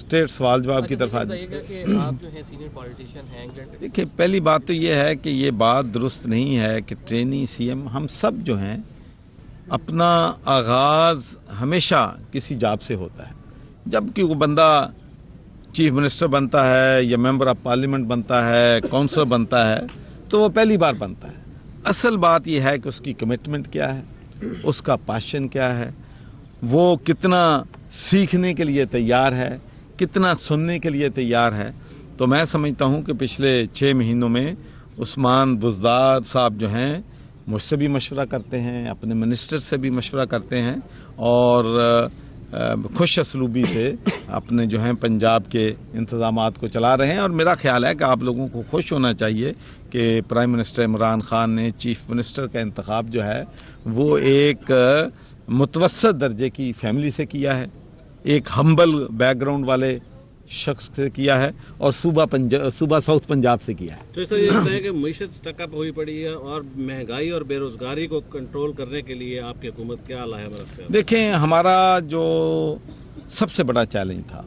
Street سوال جواب کی طرف آ جائیں. آپ جو ہے سینئر پولیٹیشین ہیں انگلینڈ. دیکھیں پہلی بات تو یہ ہے کہ یہ بات درست نہیں ہے کہ ٹرینی سی ایم، ہم سب جو ہیں اپنا آغاز ہمیشہ کسی جاب سے ہوتا ہے. جب کہ وہ بندہ چیف منسٹر بنتا ہے یا ممبر آف پارلیمنٹ بنتا ہے، کونسلر بنتا ہے، تو وہ پہلی بار بنتا ہے. اصل بات یہ ہے کہ اس کی کمٹمنٹ کیا ہے، اس کا پیشن کیا ہے، وہ کتنا سیکھنے کے لیے تیار ہے، کتنا سننے کے لیے تیار ہے. تو میں سمجھتا ہوں کہ پچھلے 6 مہینوں میں عثمان بزدار صاحب جو ہیں مجھ سے بھی مشورہ کرتے ہیں، اپنے منسٹر سے بھی مشورہ کرتے ہیں، اور خوش اسلوبی سے اپنے جو ہیں پنجاب کے انتظامات کو چلا رہے ہیں. اور میرا خیال ہے کہ آپ لوگوں کو خوش ہونا چاہیے کہ پرائم منسٹر عمران خان نے چیف منسٹر کا انتخاب جو ہے وہ ایک متوسط درجے کی فیملی سے کیا ہے، ایک ہمبل بیک گراؤنڈ والے شخص سے کیا ہے، اور صوبہ ساؤتھ پنجاب سے کیا ہے. تو اس طرح یہ کہتے ہیں کہ معیشت سٹک اپ ہوئی پڑی ہے، اور مہنگائی اور بے روزگاری کو کنٹرول کرنے کے لیے آپ کی حکومت کیا لاہم رکھتے ہیں؟ دیکھیں ہمارا جو سب سے بڑا چیلنج تھا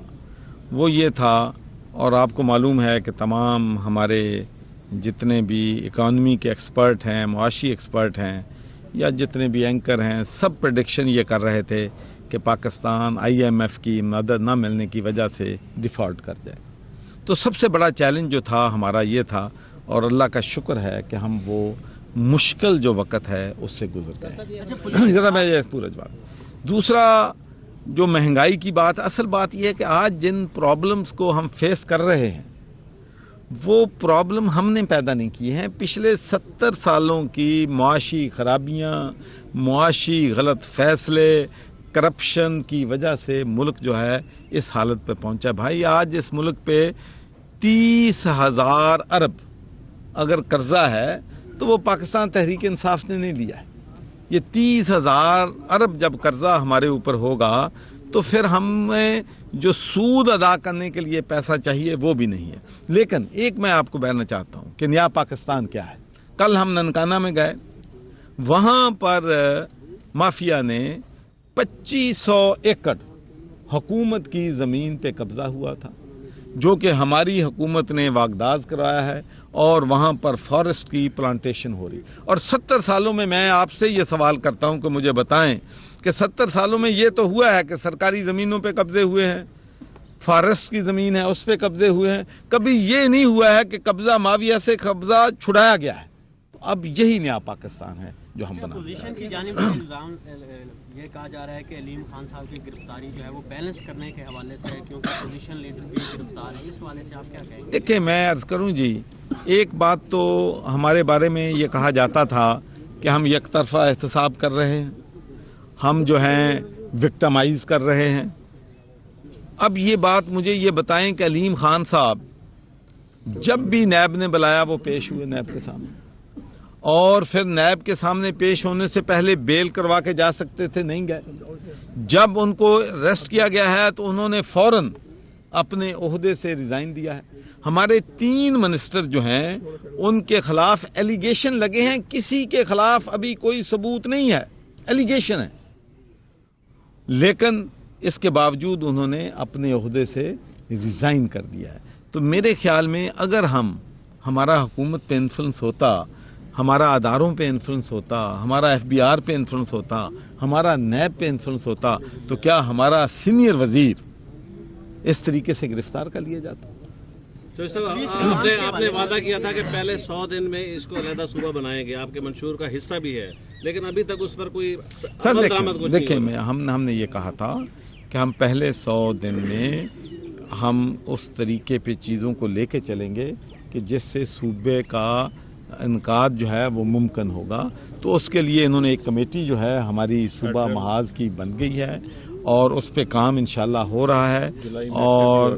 وہ یہ تھا، اور آپ کو معلوم ہے کہ تمام ہمارے جتنے بھی اکانومی کے ایکسپرٹ ہیں، معاشی ایکسپرٹ ہیں، یا جتنے بھی اینکر ہیں، سب پریڈکشن یہ کر رہے تھے کہ پاکستان IMF کی مدد نہ ملنے کی وجہ سے ڈیفالٹ کر جائے. تو سب سے بڑا چیلنج جو تھا ہمارا یہ تھا، اور اللہ کا شکر ہے کہ ہم وہ مشکل جو وقت ہے اس سے گزر گئے. ذرا میں یہ پورا جواب. دوسرا جو مہنگائی کی بات، اصل بات یہ ہے کہ آج جن پرابلمز کو ہم فیس کر رہے ہیں وہ پرابلم ہم نے پیدا نہیں کی ہیں. پچھلے 70 سالوں کی معاشی خرابیاں، معاشی غلط فیصلے، کرپشن کی وجہ سے ملک جو ہے اس حالت پہ پہنچا. بھائی آج اس ملک پہ 30,000 ارب اگر قرضہ ہے تو وہ پاکستان تحریک انصاف نے نہیں لیا ہے. یہ 30,000 ارب جب قرضہ ہمارے اوپر ہوگا تو پھر ہمیں جو سود ادا کرنے کے لیے پیسہ چاہیے وہ بھی نہیں ہے. لیکن ایک میں آپ کو بیاننا چاہتا ہوں کہ نیا پاکستان کیا ہے. کل ہم ننکانہ میں گئے، وہاں پر مافیا نے 2500 ایکڑ حکومت کی زمین پہ قبضہ ہوا تھا، جو کہ ہماری حکومت نے واگداز کرایا ہے، اور وہاں پر فارسٹ کی پلانٹیشن ہو رہی. اور 70 سالوں میں آپ سے یہ سوال کرتا ہوں کہ مجھے بتائیں کہ 70 سالوں میں یہ تو ہوا ہے کہ سرکاری زمینوں پہ قبضے ہوئے ہیں، فارسٹ کی زمین ہے اس پہ قبضے ہوئے ہیں، کبھی یہ نہیں ہوا ہے کہ قبضہ مافیا سے قبضہ چھڑایا گیا ہے. تو اب یہی نیا پاکستان ہے جو ہم بنا. اپوزیشن کی جانب سے الزام یہ کہا جا رہا ہے کہ علیم خان صاحب کی گرفتاری جو ہے وہ بیلنس کرنے کے حوالے سے ہے، کیونکہ اپوزیشن لیڈر بھی گرفتار ہے. اس حوالے سے آپ کیا کہیں گے؟ دیکھیں میں عرض کروں جی، ایک بات تو ہمارے بارے میں یہ کہا جاتا تھا کہ ہم یک طرفہ احتساب کر رہے ہیں، ہم جو ہیں وکٹمائز کر رہے ہیں. اب یہ بات مجھے یہ بتائیں کہ علیم خان صاحب جب بھی نیب نے بلایا وہ پیش ہوئے نیب کے سامنے، اور پھر نیب کے سامنے پیش ہونے سے پہلے بیل کروا کے جا سکتے تھے، نہیں گئے. جب ان کو ریسٹ کیا گیا ہے تو انہوں نے فوراً اپنے عہدے سے ریزائن دیا ہے. ہمارے 3 منسٹر جو ہیں ان کے خلاف ایلیگیشن لگے ہیں، کسی کے خلاف ابھی کوئی ثبوت نہیں ہے، ایلیگیشن ہے، لیکن اس کے باوجود انہوں نے اپنے عہدے سے ریزائن کر دیا ہے. تو میرے خیال میں اگر ہمارا حکومت پہ انفلوئنس ہوتا، ہمارا اداروں پہ انفلوئنس ہوتا، ہمارا FBR پہ انفلوئنس ہوتا، ہمارا نیب پہ انفلوئنس ہوتا، تو کیا ہمارا سینئر وزیر اس طریقے سے گرفتار کر لیا جاتا؟ تو آپ نے وعدہ کیا تھا کہ پہلے 100 دن میں اس کو علیحدہ صوبہ بنائیں گے، آپ کے منشور کا حصہ بھی ہے، لیکن ابھی تک اس پر کوئی سر دیکھیں ہم نے یہ کہا تھا کہ ہم پہلے 100 دن میں ہم اس طریقے پہ چیزوں کو لے کے چلیں گے کہ جس سے صوبے کا انعقاد جو ہے وہ ممکن ہوگا. تو اس کے لیے انہوں نے ایک کمیٹی جو ہے ہماری صوبہ محاذ کی بن گئی ہے، اور اس پہ کام انشاءاللہ ہو رہا ہے. اور